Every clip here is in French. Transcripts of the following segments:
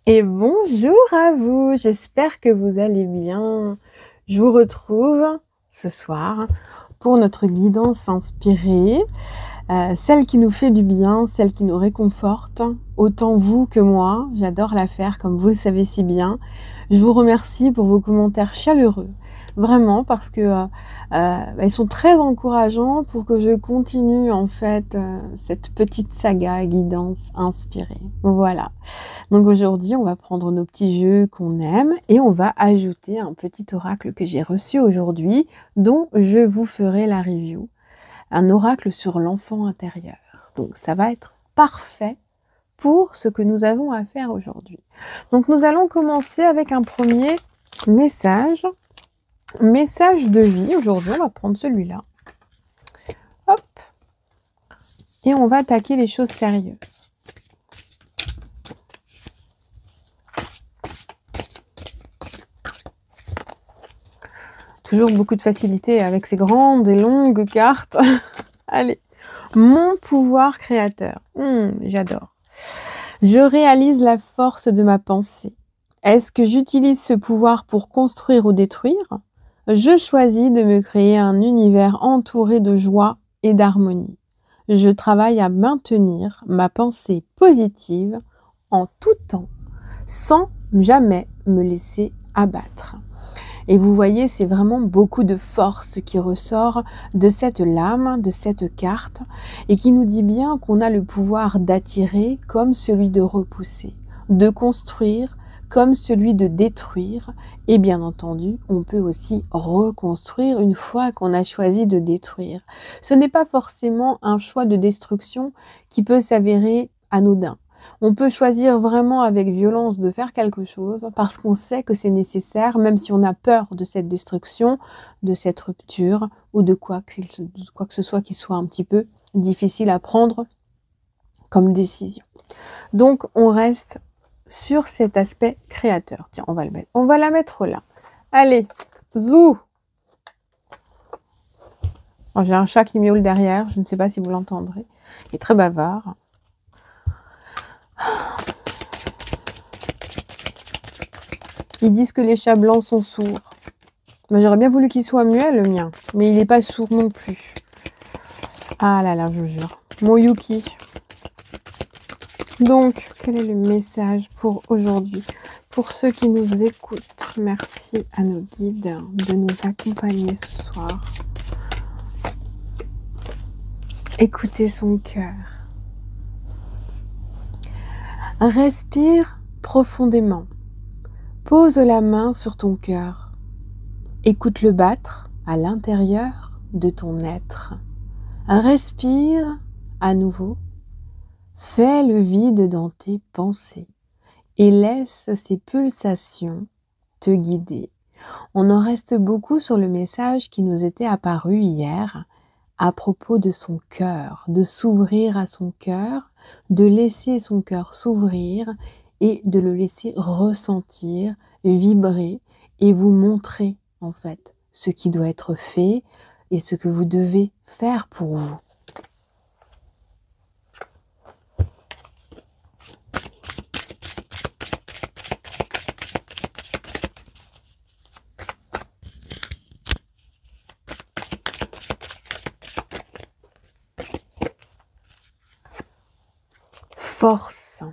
Et bonjour à vous, j'espère que vous allez bien. Je vous retrouve ce soir pour notre guidance inspirée, celle qui nous fait du bien, celle qui nous réconforte, autant vous que moi. J'adore la faire, comme vous le savez si bien. Je vous remercie pour vos commentaires chaleureux, vraiment, parce que ils sont très encourageants pour que je continue en fait cette petite saga guidance inspirée. Voilà. Donc aujourd'hui, on va prendre nos petits jeux qu'on aime et on va ajouter un petit oracle que j'ai reçu aujourd'hui, dont je vous ferai la review. Un oracle sur l'enfant intérieur. Donc ça va être parfait pour ce que nous avons à faire aujourd'hui. Donc nous allons commencer avec un premier message. Message de vie. Aujourd'hui, on va prendre celui-là. Hop. Et on va attaquer les choses sérieuses. Toujours beaucoup de facilité avec ces grandes et longues cartes. Allez, mon pouvoir créateur. J'adore. Je réalise la force de ma pensée. Est-ce que j'utilise ce pouvoir pour construire ou détruire? Je choisis de me créer un univers entouré de joie et d'harmonie. Je travaille à maintenir ma pensée positive en tout temps, sans jamais me laisser abattre. Et vous voyez, c'est vraiment beaucoup de force qui ressort de cette lame, de cette carte, et qui nous dit bien qu'on a le pouvoir d'attirer comme celui de repousser, de construire comme celui de détruire, et bien entendu, on peut aussi reconstruire une fois qu'on a choisi de détruire. Ce n'est pas forcément un choix de destruction qui peut s'avérer anodin. On peut choisir vraiment avec violence de faire quelque chose parce qu'on sait que c'est nécessaire, même si on a peur de cette destruction, de cette rupture ou de quoi que ce soit qui soit un petit peu difficile à prendre comme décision. Donc on reste sur cet aspect créateur. Tiens, on va la mettre là. Allez, zou! J'ai un chat qui miaule derrière, je ne sais pas si vous l'entendrez. Il est très bavard. Ils disent que les chats blancs sont sourds. J'aurais bien voulu qu'il soit muet, le mien. Mais il n'est pas sourd non plus. Ah là là, je vous jure. Mon Yuki. Donc, quel est le message pour aujourd'hui? Pour ceux qui nous écoutent, merci à nos guides de nous accompagner ce soir. Écoutez son cœur. Respire profondément. Pose la main sur ton cœur. Écoute-le battre à l'intérieur de ton être. Respire à nouveau. Fais le vide dans tes pensées et laisse ces pulsations te guider. On en reste beaucoup sur le message qui nous était apparu hier à propos de son cœur, de s'ouvrir à son cœur, de laisser son cœur s'ouvrir et de le laisser ressentir, vibrer et vous montrer en fait ce qui doit être fait et ce que vous devez faire pour vous. Force.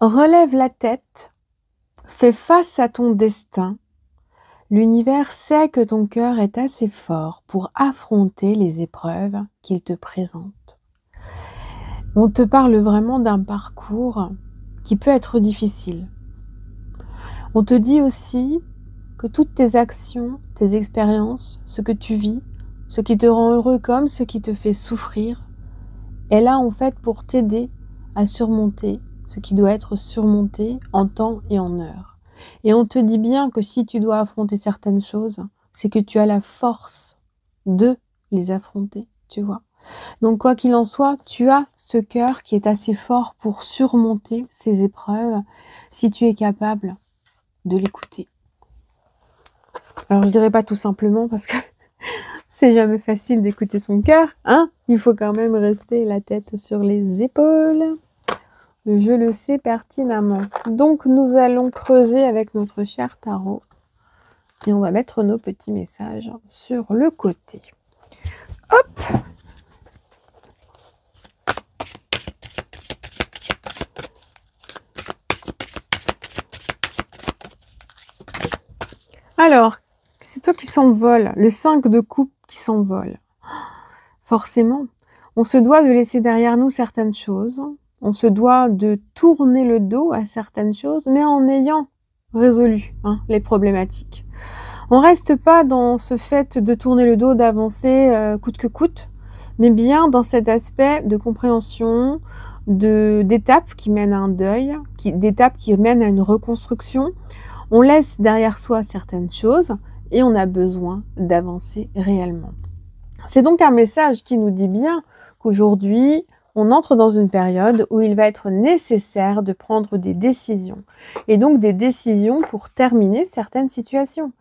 Relève la tête, fais face à ton destin. L'univers sait que ton cœur est assez fort pour affronter les épreuves qu'il te présente. On te parle vraiment d'un parcours qui peut être difficile. On te dit aussi que toutes tes actions, tes expériences, ce que tu vis, ce qui te rend heureux comme ce qui te fait souffrir, est là en fait pour t'aider à surmonter ce qui doit être surmonté en temps et en heure. Et on te dit bien que si tu dois affronter certaines choses, c'est que tu as la force de les affronter, tu vois. Donc quoi qu'il en soit, tu as ce cœur qui est assez fort pour surmonter ces épreuves si tu es capable de l'écouter. Alors je dirais pas tout simplement parce que c'est jamais facile d'écouter son cœur, hein? Il faut quand même rester la tête sur les épaules. Je le sais pertinemment. Donc, nous allons creuser avec notre cher tarot. Et on va mettre nos petits messages sur le côté. Hop! Alors, c'est toi qui s'envole. Le 5 de coupe qui s'envole. Forcément, on se doit de laisser derrière nous certaines choses. On se doit de tourner le dos à certaines choses, mais en ayant résolu les problématiques. On reste pas dans ce fait de tourner le dos, d'avancer coûte que coûte, mais bien dans cet aspect de compréhension, d'étapes qui mènent à un deuil, d'étapes qui mènent à une reconstruction. On laisse derrière soi certaines choses et on a besoin d'avancer réellement. C'est donc un message qui nous dit bien qu'aujourd'hui, on entre dans une période où il va être nécessaire de prendre des décisions. Et donc des décisions pour terminer certaines situations.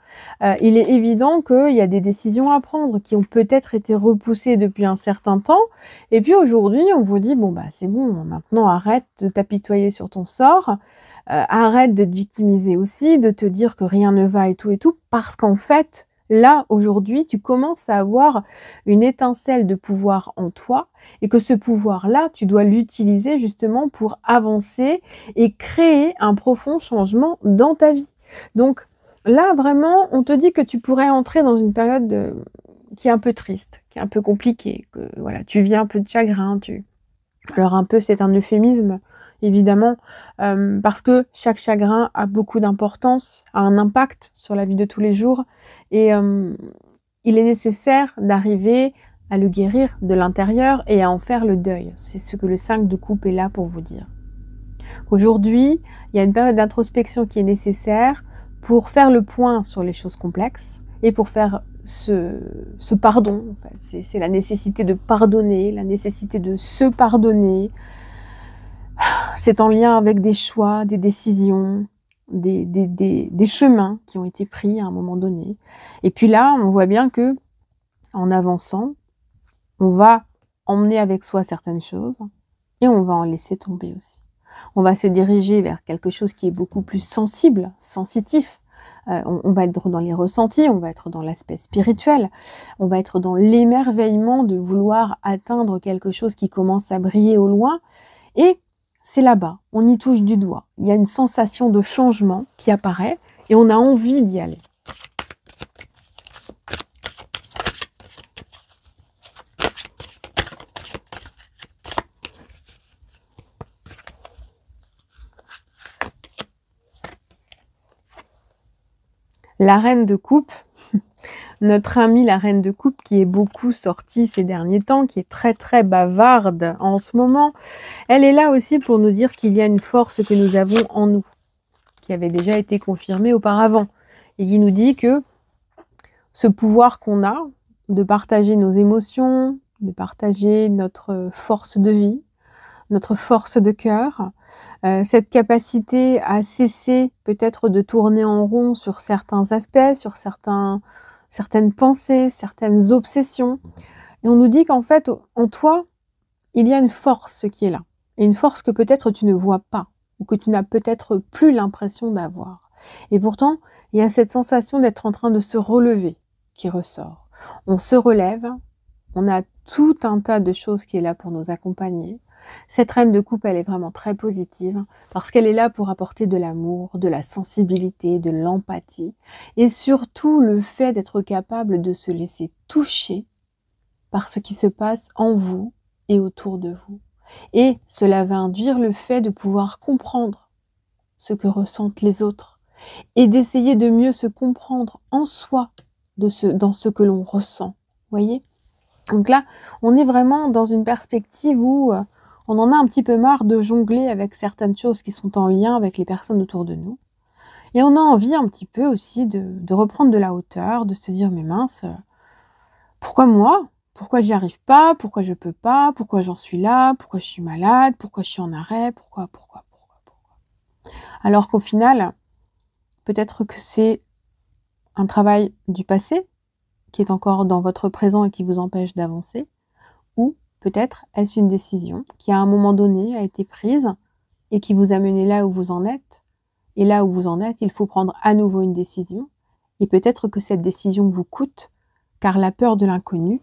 Il est évident qu'il y a des décisions à prendre qui ont peut-être été repoussées depuis un certain temps. Et puis aujourd'hui, on vous dit, bon bah c'est bon, maintenant arrête de t'apitoyer sur ton sort. Arrête de te victimiser aussi, de te dire que rien ne va et tout, parce qu'en fait, là, aujourd'hui, tu commences à avoir une étincelle de pouvoir en toi et que ce pouvoir-là, tu dois l'utiliser justement pour avancer et créer un profond changement dans ta vie. Donc là, vraiment, on te dit que tu pourrais entrer dans une période qui est un peu triste, qui est un peu compliquée, que voilà, tu vis un peu de chagrin, alors un peu, c'est un euphémisme, évidemment, parce que chaque chagrin a beaucoup d'importance, a un impact sur la vie de tous les jours et il est nécessaire d'arriver à le guérir de l'intérieur et à en faire le deuil. C'est ce que le 5 de coupe est là pour vous dire. Aujourd'hui, il y a une période d'introspection qui est nécessaire pour faire le point sur les choses complexes et pour faire ce pardon. En fait. C'est la nécessité de pardonner, la nécessité de se pardonner. C'est en lien avec des choix, des décisions, des chemins qui ont été pris à un moment donné. Et puis là, on voit bien que en avançant, on va emmener avec soi certaines choses et on va en laisser tomber aussi. On va se diriger vers quelque chose qui est beaucoup plus sensible, sensitif. On va être dans les ressentis, on va être dans l'aspect spirituel, on va être dans l'émerveillement de vouloir atteindre quelque chose qui commence à briller au loin. Et c'est là-bas, on y touche du doigt. Il y a une sensation de changement qui apparaît et on a envie d'y aller. La reine de coupe, notre amie la reine de coupe qui est beaucoup sortie ces derniers temps, qui est très très bavarde en ce moment, elle est là aussi pour nous dire qu'il y a une force que nous avons en nous, qui avait déjà été confirmée auparavant, et qui nous dit que ce pouvoir qu'on a de partager nos émotions, de partager notre force de vie, notre force de cœur, cette capacité à cesser peut-être de tourner en rond sur certains aspects, sur certaines pensées, certaines obsessions. Et on nous dit qu'en fait, en toi, il y a une force qui est là. Et une force que peut-être tu ne vois pas, ou que tu n'as peut-être plus l'impression d'avoir. Et pourtant, il y a cette sensation d'être en train de se relever qui ressort. On se relève, on a tout un tas de choses qui est là pour nous accompagner. Cette reine de coupe, elle est vraiment très positive parce qu'elle est là pour apporter de l'amour, de la sensibilité, de l'empathie et surtout le fait d'être capable de se laisser toucher par ce qui se passe en vous et autour de vous. Et cela va induire le fait de pouvoir comprendre ce que ressentent les autres et d'essayer de mieux se comprendre en soi dans ce que l'on ressent. Voyez ? Donc là, on est vraiment dans une perspective où on en a un petit peu marre de jongler avec certaines choses qui sont en lien avec les personnes autour de nous. Et on a envie un petit peu aussi de reprendre de la hauteur, de se dire, mais mince, pourquoi moi ? Pourquoi j'y arrive pas ? Pourquoi je peux pas ? Pourquoi j'en suis là ? Pourquoi je suis malade ? Pourquoi je suis en arrêt ? Pourquoi ? Alors qu'au final, peut-être que c'est un travail du passé qui est encore dans votre présent et qui vous empêche d'avancer, ou peut-être est-ce une décision qui à un moment donné a été prise et qui vous a mené là où vous en êtes. Et là où vous en êtes, il faut prendre à nouveau une décision. Et peut-être que cette décision vous coûte, car la peur de l'inconnu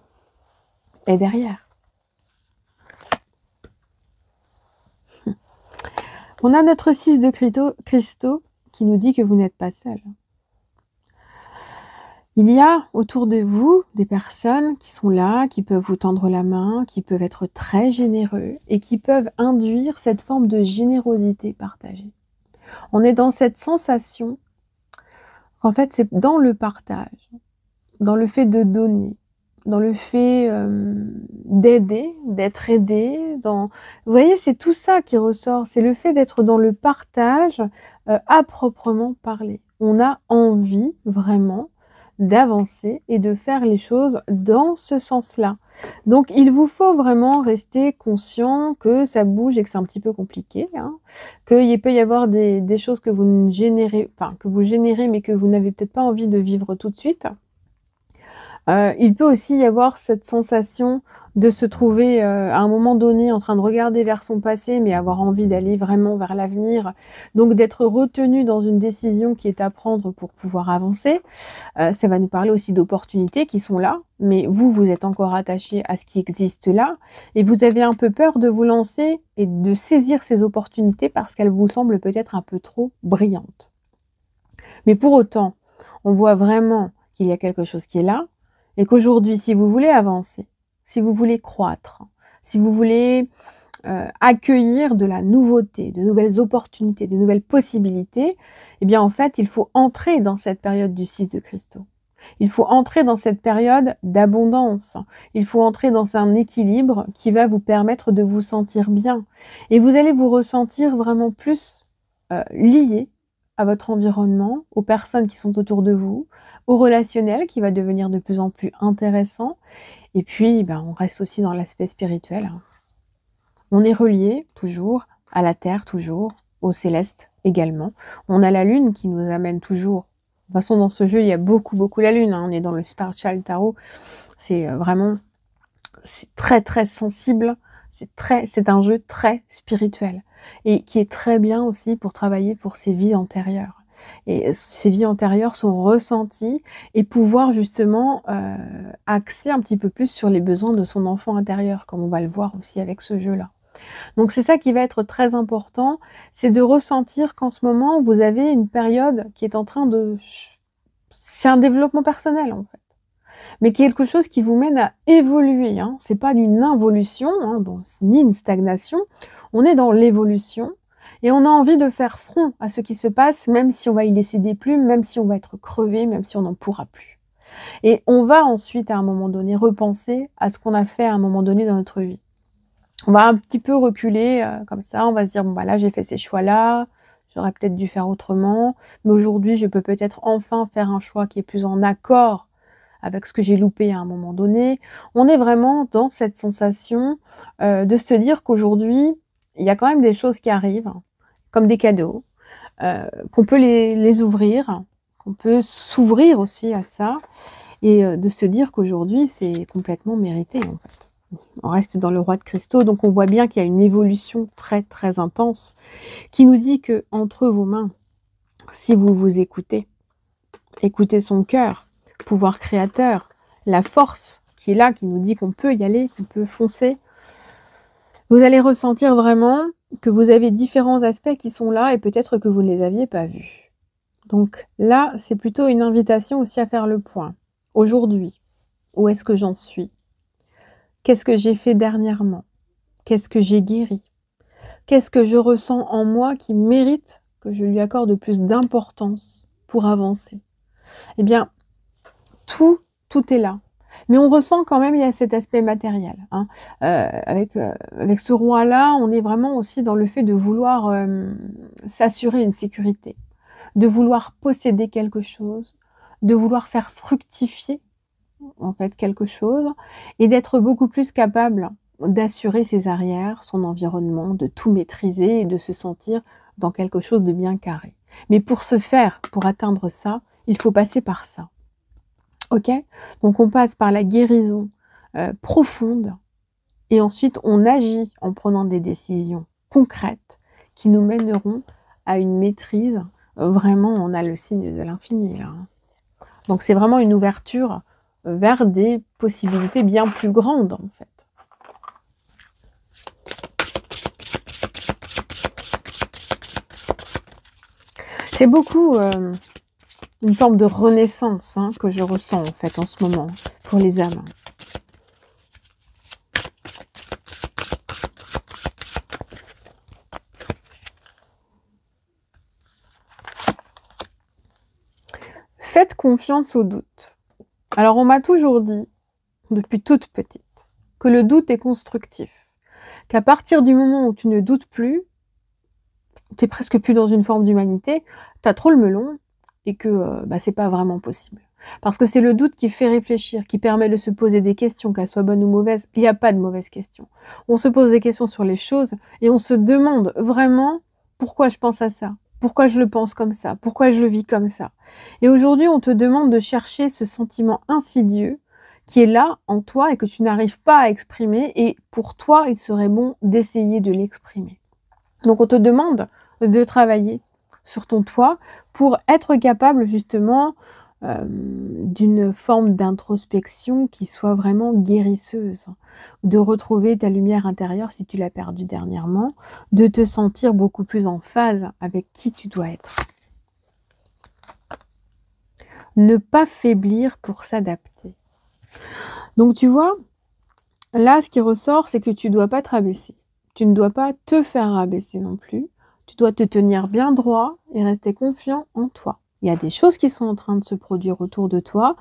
est derrière. On a notre 6 de cristaux qui nous dit que vous n'êtes pas seul. Il y a autour de vous des personnes qui sont là, qui peuvent vous tendre la main, qui peuvent être très généreux et qui peuvent induire cette forme de générosité partagée. On est dans cette sensation qu'en fait c'est dans le partage, dans le fait de donner, dans le fait d'aider, d'être aidé. Vous voyez, c'est tout ça qui ressort, c'est le fait d'être dans le partage à proprement parler. On a envie vraiment d'avancer et de faire les choses dans ce sens-là. Donc, il vous faut vraiment rester conscient que ça bouge et que c'est un petit peu compliqué, hein, qu'il peut y avoir des choses que vous générez, mais que vous n'avez peut-être pas envie de vivre tout de suite. Il peut aussi y avoir cette sensation de se trouver à un moment donné en train de regarder vers son passé, mais avoir envie d'aller vraiment vers l'avenir. Donc d'être retenu dans une décision qui est à prendre pour pouvoir avancer. Ça va nous parler aussi d'opportunités qui sont là, mais vous êtes encore attaché à ce qui existe là, et vous avez un peu peur de vous lancer et de saisir ces opportunités parce qu'elles vous semblent peut-être un peu trop brillantes. Mais pour autant, on voit vraiment qu'il y a quelque chose qui est là, et qu'aujourd'hui, si vous voulez avancer, si vous voulez croître, si vous voulez accueillir de la nouveauté, de nouvelles opportunités, de nouvelles possibilités, eh bien en fait, il faut entrer dans cette période du 6 de cristaux. Il faut entrer dans cette période d'abondance. Il faut entrer dans un équilibre qui va vous permettre de vous sentir bien. Et vous allez vous ressentir vraiment plus lié à votre environnement, aux personnes qui sont autour de vous, au relationnel qui va devenir de plus en plus intéressant. Et puis, on reste aussi dans l'aspect spirituel. On est relié toujours à la Terre, toujours au céleste également. On a la Lune qui nous amène toujours. De toute façon, dans ce jeu, il y a beaucoup la Lune. On est dans le Star Child Tarot. C'est vraiment, c'est très très sensible. C'est un jeu très spirituel et qui est très bien aussi pour travailler pour ses vies antérieures. Et ces vies antérieures sont ressenties et pouvoir justement axer un petit peu plus sur les besoins de son enfant intérieur, comme on va le voir aussi avec ce jeu-là. Donc c'est ça qui va être très important, c'est de ressentir qu'en ce moment, vous avez une période qui est en train de... C'est un développement personnel en fait, mais quelque chose qui vous mène à évoluer. Hein. C'est pas d'une involution, hein, ni une stagnation, on est dans l'évolution. Et on a envie de faire front à ce qui se passe, même si on va y laisser des plumes, même si on va être crevé, même si on n'en pourra plus. Et on va ensuite, à un moment donné, repenser à ce qu'on a fait à un moment donné dans notre vie. On va un petit peu reculer comme ça, on va se dire, bon bah là j'ai fait ces choix-là, j'aurais peut-être dû faire autrement, mais aujourd'hui je peux peut-être enfin faire un choix qui est plus en accord avec ce que j'ai loupé à un moment donné. On est vraiment dans cette sensation de se dire qu'aujourd'hui, il y a quand même des choses qui arrivent, comme des cadeaux, qu'on peut les ouvrir, qu'on peut s'ouvrir aussi à ça, et de se dire qu'aujourd'hui, c'est complètement mérité, en fait. On reste dans le roi de cristaux, donc on voit bien qu'il y a une évolution très, très intense, qui nous dit que entre vos mains, si vous vous écoutez, écoutez son cœur, pouvoir créateur, la force qui est là, qui nous dit qu'on peut y aller, qu'on peut foncer, vous allez ressentir vraiment que vous avez différents aspects qui sont là et peut-être que vous ne les aviez pas vus. Donc là, c'est plutôt une invitation aussi à faire le point. Aujourd'hui, où est-ce que j'en suis? Qu'est-ce que j'ai fait dernièrement? Qu'est-ce que j'ai guéri? Qu'est-ce que je ressens en moi qui mérite que je lui accorde plus d'importance pour avancer? Eh bien, tout est là. Mais on ressent quand même, il y a cet aspect matériel. Hein. Avec ce roi-là, on est vraiment aussi dans le fait de vouloir s'assurer une sécurité, de vouloir posséder quelque chose, de vouloir faire fructifier en fait quelque chose, et d'être beaucoup plus capable d'assurer ses arrières, son environnement, de tout maîtriser et de se sentir dans quelque chose de bien carré. Mais pour ce faire, pour atteindre ça, il faut passer par ça. Ok? Donc on passe par la guérison profonde et ensuite on agit en prenant des décisions concrètes qui nous mèneront à une maîtrise. Vraiment, on a le signe de l'infini là, hein. Donc c'est vraiment une ouverture vers des possibilités bien plus grandes en fait. C'est beaucoup une forme de renaissance hein, que je ressens en fait en ce moment pour les âmes. Faites confiance au doute. Alors on m'a toujours dit, depuis toute petite, que le doute est constructif. Qu'à partir du moment où tu ne doutes plus, tu es presque plus dans une forme d'humanité, tu as trop le melon et que c'est pas vraiment possible. Parce que c'est le doute qui fait réfléchir, qui permet de se poser des questions, qu'elles soient bonnes ou mauvaises. Il n'y a pas de mauvaises questions. On se pose des questions sur les choses et on se demande vraiment pourquoi je pense à ça, pourquoi je le pense comme ça, pourquoi je le vis comme ça. Et aujourd'hui, on te demande de chercher ce sentiment insidieux qui est là en toi et que tu n'arrives pas à exprimer. Et pour toi, il serait bon d'essayer de l'exprimer. Donc on te demande de travailler sur ton toit pour être capable justement d'une forme d'introspection qui soit vraiment guérisseuse, de retrouver ta lumière intérieure si tu l'as perdue dernièrement, de te sentir beaucoup plus en phase avec qui tu dois être. Ne pas faiblir pour s'adapter. Donc tu vois, là ce qui ressort, c'est que tu ne dois pas te rabaisser. Tu ne dois pas te faire rabaisser non plus. Tu dois te tenir bien droit et rester confiant en toi. Il y a des choses qui sont en train de se produire autour de toi.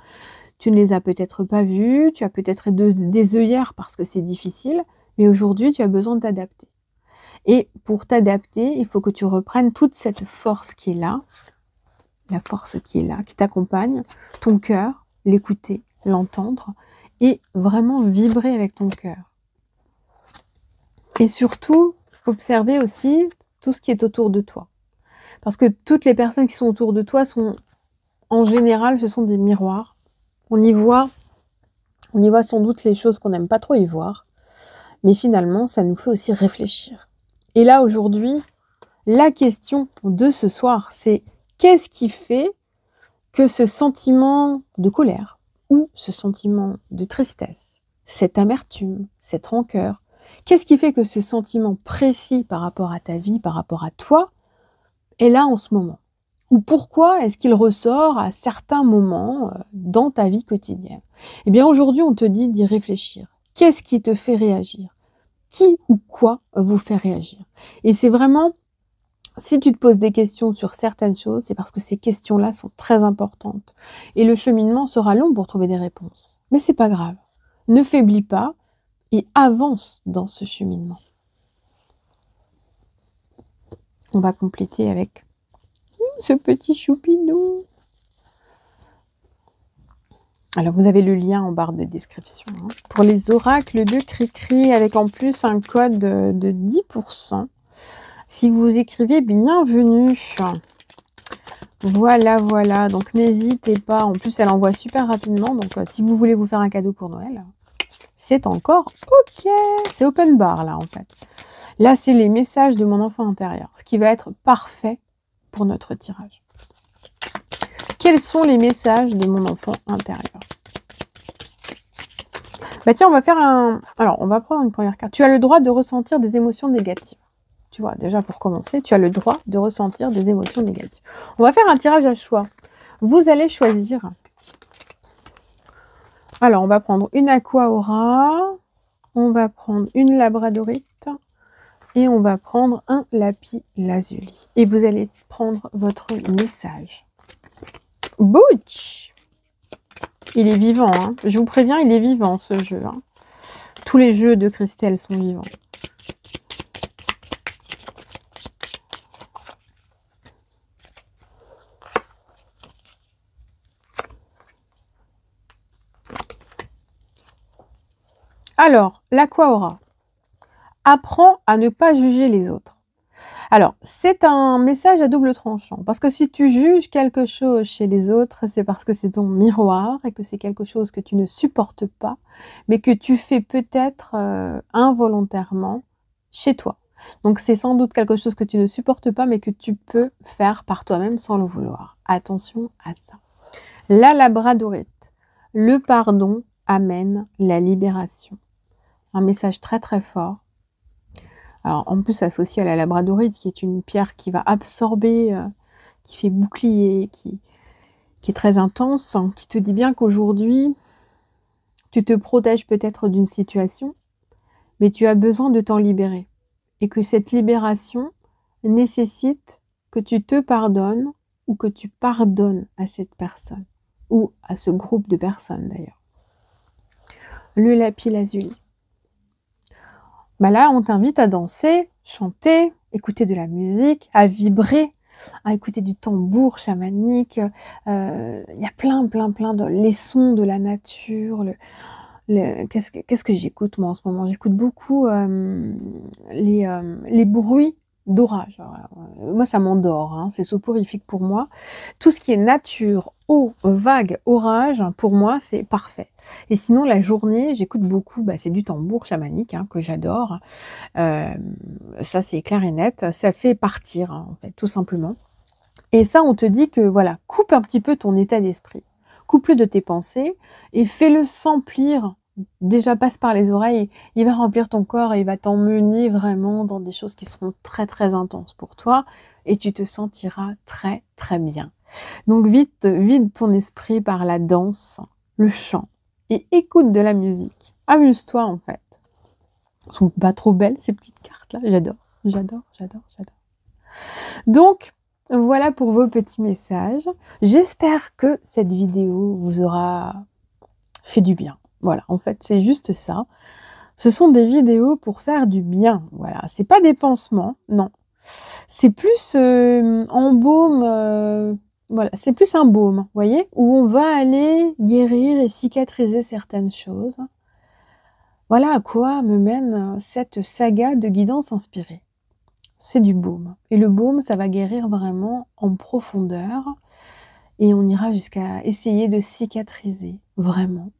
Tu ne les as peut-être pas vues, tu as peut-être des œillères parce que c'est difficile, mais aujourd'hui, tu as besoin de t'adapter. Et pour t'adapter, il faut que tu reprennes toute cette force qui est là, la force qui est là, qui t'accompagne, ton cœur, l'écouter, l'entendre et vraiment vibrer avec ton cœur. Et surtout, observer aussi tout ce qui est autour de toi. Parce que toutes les personnes qui sont autour de toi sont, en général, ce sont des miroirs. On y voit sans doute les choses qu'on n'aime pas trop y voir. Mais finalement, ça nous fait aussi réfléchir. Et là, aujourd'hui, la question de ce soir, c'est qu'est-ce qui fait que ce sentiment de colère ou ce sentiment de tristesse, cette amertume, cette rancœur, qu'est-ce qui fait que ce sentiment précis par rapport à ta vie, par rapport à toi, est là en ce moment? Ou pourquoi est-ce qu'il ressort à certains moments dans ta vie quotidienne? Eh bien aujourd'hui, on te dit d'y réfléchir. Qu'est-ce qui te fait réagir? Qui ou quoi vous fait réagir? Et c'est vraiment, si tu te poses des questions sur certaines choses, c'est parce que ces questions-là sont très importantes. Et le cheminement sera long pour trouver des réponses. Mais c'est pas grave. Ne faiblis pas et avance dans ce cheminement. On va compléter avec ce petit choupinou. Alors, vous avez le lien en barre de description hein, pour les oracles de Cricri, avec en plus un code de 10%. Si vous écrivez bienvenue. Voilà, voilà. Donc, n'hésitez pas. En plus, elle envoie super rapidement. Donc, si vous voulez vous faire un cadeau pour Noël, c'est encore OK. C'est open bar, là, en fait. Là, c'est les messages de mon enfant intérieur. Ce qui va être parfait pour notre tirage. Quels sont les messages de mon enfant intérieur? Bah tiens, on va faire un... Alors, on va prendre une première carte. Tu as le droit de ressentir des émotions négatives. Tu vois, déjà pour commencer, tu as le droit de ressentir des émotions négatives. On va faire un tirage à choix. Vous allez choisir. Alors, on va prendre une Aqua Aura. On va prendre une Labradorite. Et on va prendre un Lapis Lazuli. Et vous allez prendre votre message. Butch! Il est vivant, hein. Je vous préviens, il est vivant ce jeu. Hein. Tous les jeux de Christelle sont vivants. Alors, l'Aqua Aura. Apprends à ne pas juger les autres. Alors, c'est un message à double tranchant, parce que si tu juges quelque chose chez les autres, c'est parce que c'est ton miroir et que c'est quelque chose que tu ne supportes pas, mais que tu fais peut-être involontairement chez toi. Donc c'est sans doute quelque chose que tu ne supportes pas, mais que tu peux faire par toi-même sans le vouloir. Attention à ça. La labradorite. Le pardon amène la libération. Un message très très fort. Alors en plus associé à la labradorite, qui est une pierre qui va absorber, qui fait bouclier, qui est très intense, hein, qui te dit bien qu'aujourd'hui, tu te protèges peut-être d'une situation, mais tu as besoin de t'en libérer. Et que cette libération nécessite que tu te pardonnes ou que tu pardonnes à cette personne, ou à ce groupe de personnes d'ailleurs. Le lapis-lazuli. Bah là, on t'invite à danser, chanter, écouter de la musique, à vibrer, à écouter du tambour chamanique. Il y a plein de les sons de la nature. Qu'est-ce que j'écoute moi en ce moment? J'écoute beaucoup les bruits d'orage. Moi, ça m'endort, hein, c'est soporifique pour moi. Tout ce qui est nature, eau, vague, orage, pour moi, c'est parfait. Et sinon, la journée, j'écoute beaucoup, c'est du tambour chamanique, hein, que j'adore. Ça, c'est clair et net. Ça fait partir, hein, en fait, tout simplement. Et ça, on te dit que, voilà, coupe un petit peu ton état d'esprit. Coupe-le de tes pensées et fais-le s'emplir. Déjà, passe par les oreilles, il va remplir ton corps et il va t'emmener vraiment dans des choses qui seront très, très intenses pour toi et tu te sentiras très, très bien. Donc, vide ton esprit par la danse, le chant et écoute de la musique. Amuse-toi, en fait. Elles sont pas trop belles, ces petites cartes-là. J'adore. Donc, voilà pour vos petits messages. J'espère que cette vidéo vous aura fait du bien. Voilà, en fait, c'est juste ça. Ce sont des vidéos pour faire du bien. Voilà, c'est pas des pansements, non. C'est plus en baume, voilà, c'est plus un baume, vous voyez, où on va aller guérir et cicatriser certaines choses. Voilà à quoi me mène cette saga de guidance inspirée. C'est du baume. Et le baume, ça va guérir vraiment en profondeur. Et on ira jusqu'à essayer de cicatriser vraiment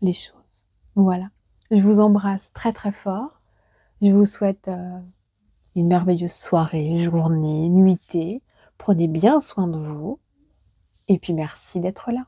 les choses. Voilà. Je vous embrasse très très fort. Je vous souhaite une merveilleuse soirée, journée, nuitée. Prenez bien soin de vous. Et puis merci d'être là.